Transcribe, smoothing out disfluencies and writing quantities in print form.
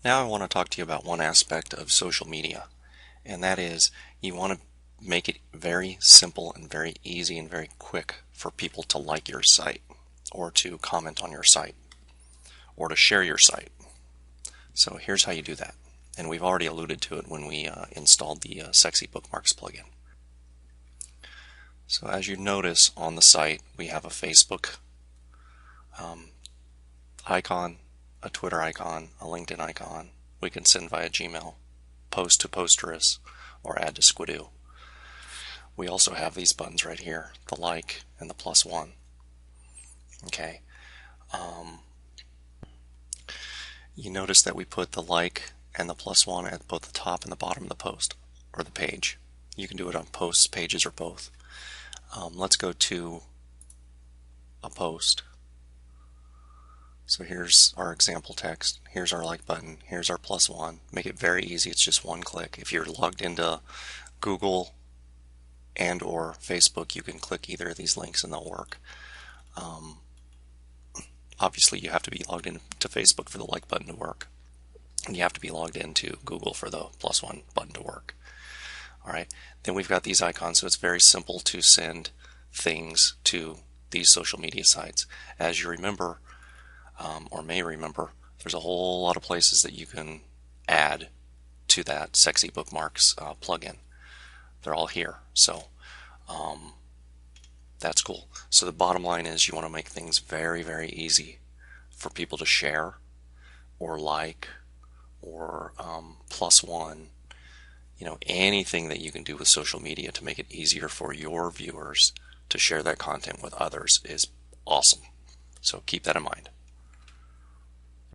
Now I want to talk to you about one aspect of social media, and that is you want to make it very simple and very easy and very quick for people to like your site or to comment on your site or to share your site. So here's how you do that. And we've already alluded to it when we installed the Sexy Bookmarks plugin. So as you notice on the site, we have a Facebook icon, a Twitter icon, a LinkedIn icon. We can send via Gmail, post to Posterous, or add to Squidoo. We also have these buttons right here, the like and the +1. Okay. You notice that we put the like and the +1 at both the top and the bottom of the post or the page. You can do it on posts, pages, or both. Let's go to a post. So here's our example text, here's our like button, here's our +1. Make it very easy, it's just one click. If you're logged into Google and or Facebook, you can click either of these links and they'll work. Obviously you have to be logged into Facebook for the like button to work, and you have to be logged into Google for the +1 button to work. Alright, then we've got these icons, so it's very simple to send things to these social media sites. As you remember, or may remember, there's a whole lot of places that you can add to that Sexy Bookmarks plugin. They're all here, so that's cool. So the bottom line is you want to make things very, very easy for people to share or like or +1. You know, anything that you can do with social media to make it easier for your viewers to share that content with others is awesome. So keep that in mind.